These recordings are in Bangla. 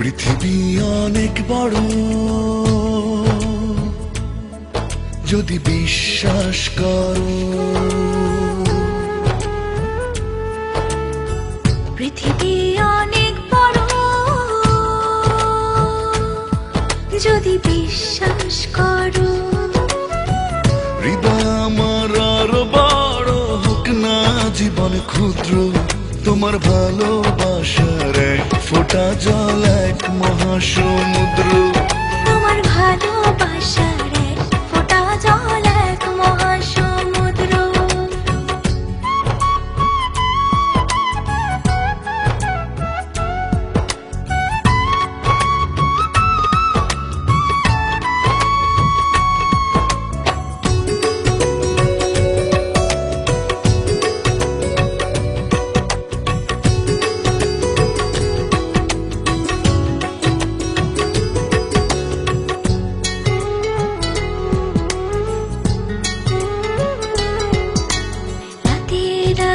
পৃথিবী অনেক বড় যদি বিশ্বাস করো। পৃথিবী অনেক বড় যদি বিশ্বাস করো। হৃদয় আমার আরো বড় হোক না জীবন ক্ষুদ্র, তোমার ভালোবাসার এক ফোঁটা জল এক মহাসমুদ্র। তোমার ভালোবাসার এক ফোঁটা জল এক মহাসমুদ্র।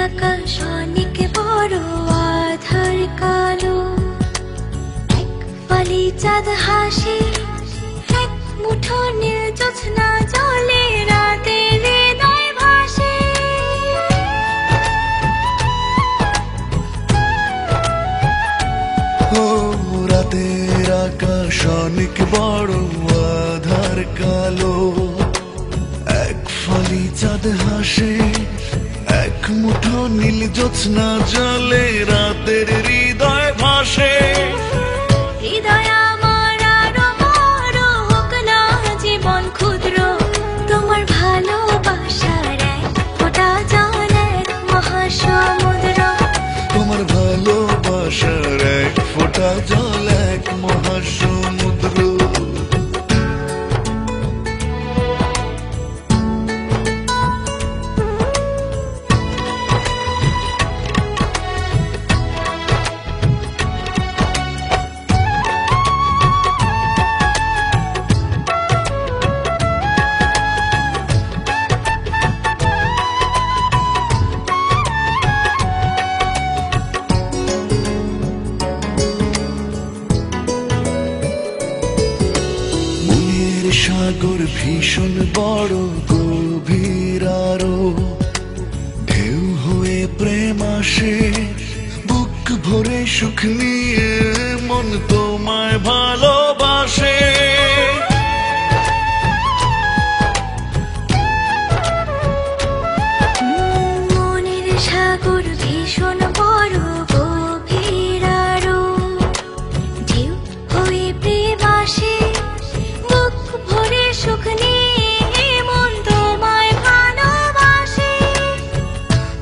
আকাশ অনেক বড় আধার কালো, এক ফালি চাঁদ হাসে, এক মুঠো নীল জ্যোৎস্না জলে রাতের হৃদয় ভাসে। ও রাতের আকাশ অনেক বড় আধার কালো, এক ফালি চাঁদ হাসে, এক মুঠো নীল জ্যোৎস্না জলে রাতের হৃদয় ভাসে। হৃদয় আমার আরো বড় হোক না জীবন ক্ষুদ্র, তোমার ভালোবাসার এক ফোঁটা জল এক মহাসমুদ্র। তোমার ভালোবাসার এক ফোঁটা জল এক মহাসমুদ্র। সাগর ভীষণ বড় গভীর আরো, ঢেউ হয়ে প্রেম আসে, বুক ভরে সুখ নিয়ে মন তোমায় ভালোবাসে। মনের সাগর ভীষণ বড় গভীর আরো, ঢেউ হয়ে প্রেম আসে, বুক ভরে সুখ নিয়ে মন তোমায় ভালোবাসে।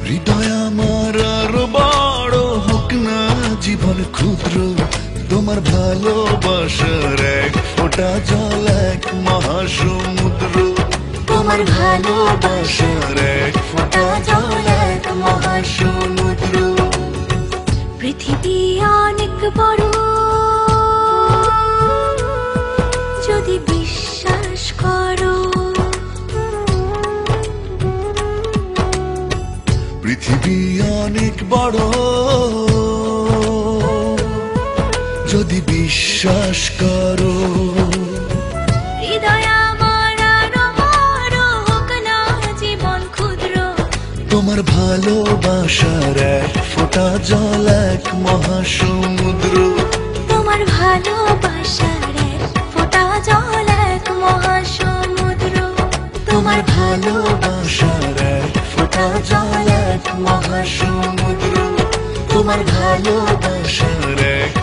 হৃদয় আমার আরো বড় হোক না জীবন ক্ষুদ্র, তোমার ভালোবাসার এক ফোঁটা জল এক মহাসমুদ্র। তোমার ভালোবাসার এক ফোঁটা জল এক মহাসমুদ্র। পৃথিবী অনেক বড় যদি বিশ্বাস করো। পৃথিবী অনেক বড় যদি বিশ্বাস করো। হৃদয় আমার আরো বড় হোক না জীবন ক্ষুদ্র, তোমার ভালোবাসার এক ফোঁটা জল এক মহাসমুদ্র। তোমার ভালোবাসার এক ফোঁটা জল এক মহাসমুদ্র। তোমার ভালোবাসার এক ফোঁটা জল এক মহাসমুদ্র। তোমার ভালোবাসার এক